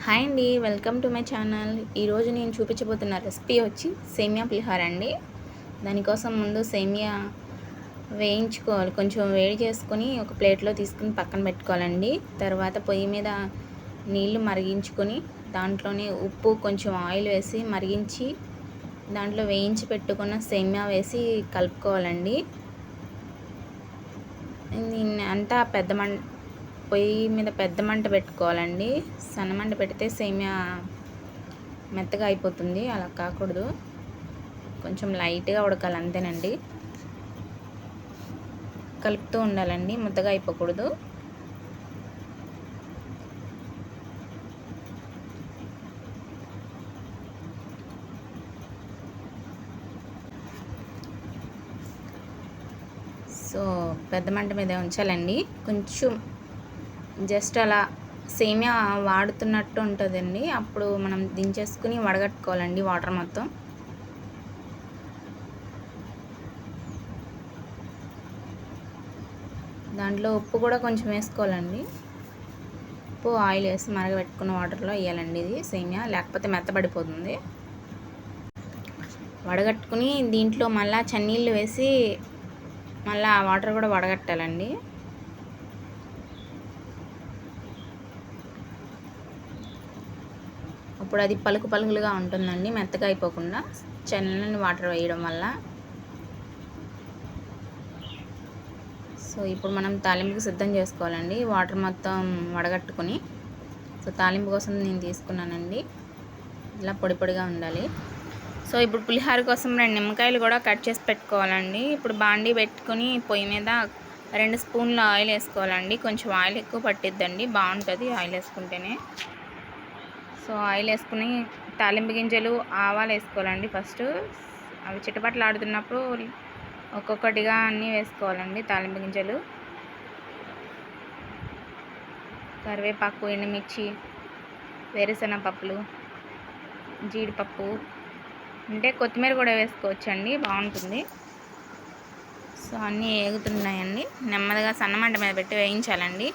Hi అండి, welcome to my channel. ఈరోజు నేను చూపించబోతున్న రెసిపీ వచ్చి సేమియా పులిహోర అండి. దానికోసం ముందు సేమియా వేయించుకోవాలి, కొంచెం వేడి చేసుకొని ఒక ప్లేట్లో తీసుకుని పక్కన పెట్టుకోవాలండి. తర్వాత పొయ్యి మీద నీళ్లు మరిగించుకొని దాంట్లోనే ఉప్పు కొంచెం ఆయిల్ వేసి మరిగించి దాంట్లో వేయించి పెట్టుకున్న సేమియా వేసి కలుపుకోవాలండి. దీన్ని అంతా పొయ్యి మీద పెద్ద మంట పెట్టుకోవాలండి. సన్న మంట పెడితే సేమియా మెత్తగా అయిపోతుంది, అలా కాకూడదు. కొంచెం లైట్గా ఉడకాలి అంతేనండి. కలుపుతూ ఉండాలండి, ముద్దగా అయిపోకూడదు. సో పెద్ద మంట మీద ఉంచాలండి. కొంచెం జస్ట్ అలా సేమియా వాడుతున్నట్టు ఉంటుందండి. అప్పుడు మనం దించేసుకుని వడగట్టుకోవాలండి వాటర్ మొత్తం. దాంట్లో ఉప్పు కూడా కొంచెం వేసుకోవాలండి. ఉప్పు ఆయిల్ వేసి మరగబెట్టుకున్న వాటర్లో వేయాలండి ఇది సేమియా, లేకపోతే మెత్తబడిపోతుంది. వడగట్టుకుని దీంట్లో మళ్ళీ చన్నీళ్ళు వేసి మళ్ళీ ఆ వాటర్ కూడా వడగట్టాలండి. అప్పుడు అది పలుకులుగా ఉంటుందండి, మెత్తగా అయిపోకుండా చల్లని వాటర్ వేయడం వల్ల. సో ఇప్పుడు మనం తాలింపుకి సిద్ధం చేసుకోవాలండి. వాటర్ మొత్తం వడగట్టుకుని, సో తాలింపు కోసం నేను తీసుకున్నానండి. ఇలా పొడి పొడిగా ఉండాలి. సో ఇప్పుడు పులిహోర కోసం 2 నిమ్మకాయలు కూడా కట్ చేసి పెట్టుకోవాలండి. ఇప్పుడు బాండీ పెట్టుకుని పొయ్యి మీద 2 స్పూన్ల ఆయిల్ వేసుకోవాలండి. కొంచెం ఆయిల్ ఎక్కువ పట్టిద్దండి, బాగుంటుంది ఆయిల్ వేసుకుంటేనే. సో ఆయిల్ వేసుకుని తాలింపు గింజలు, ఆవాలు వేసుకోవాలండి. ఫస్ట్ అవి చిటపట్లు ఆడుతున్నప్పుడు ఒక్కొక్కటిగా అన్నీ వేసుకోవాలండి. తాలింపు గింజలు, కరివేపాకు, ఎండుమిర్చి, వేరుశనగ పప్పులు, జీడిపప్పు, అంటే కొత్తిమీర కూడా వేసుకోవచ్చండి, బాగుంటుంది. సో అన్నీ వేగుతున్నాయండి. నెమ్మదిగా సన్నమంట మీద పెట్టి వేయించాలండి.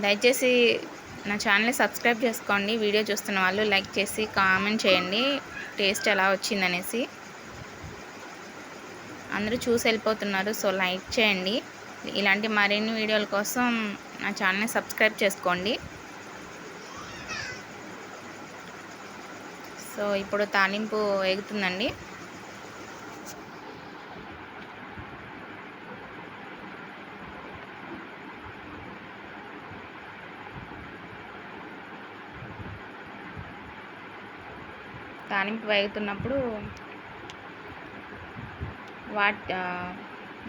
దయచేసి నా ఛానల్ని సబ్స్క్రైబ్ చేసుకోండి. వీడియో చూస్తున్న వాళ్ళు లైక్ చేసి కామెంట్ చేయండి టేస్ట్ ఎలా వచ్చిందనేసి. అందరూ చూసి వెళ్ళిపోతున్నారు, సో లైక్ చేయండి. ఇలాంటి మరిన్ని వీడియోల కోసం నా ఛానల్ని సబ్స్క్రైబ్ చేసుకోండి. సో ఇప్పుడు తాలింపు వేగుతుందండి. తాలింపు వేగుతున్నప్పుడు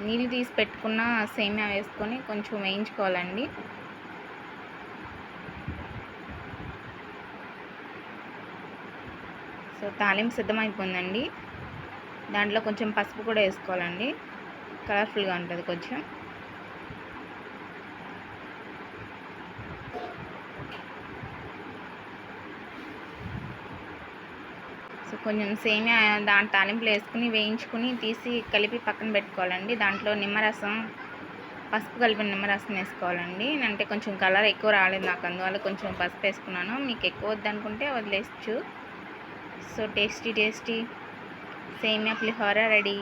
నీళ్ళు తీసి పెట్టుకున్న సేమియా వేసుకొని కొంచెం వేయించుకోవాలండి. సో తాలింపు సిద్ధమైపోయిందండి. దాంట్లో కొంచెం పసుపు కూడా వేసుకోవాలండి, కలర్ఫుల్గా ఉంటుంది కొంచెం. సో కొంచెం సేమియా దాని తాలింపులో వేసుకుని వేయించుకుని తీసి కలిపి పక్కన పెట్టుకోవాలండి. దాంట్లో నిమ్మరసం, పసుపు కలిపిన నిమ్మరసం వేసుకోవాలండి. అంటే కొంచెం కలర్ ఎక్కువ రాలేదు నాకు, అందువల్ల కొంచెం పసుపు వేసుకున్నాను. మీకు ఎక్కువ వద్దనుకుంటే వదిలేయచ్చు. సో టేస్టీ సేమియా పులిహోర రెడీ.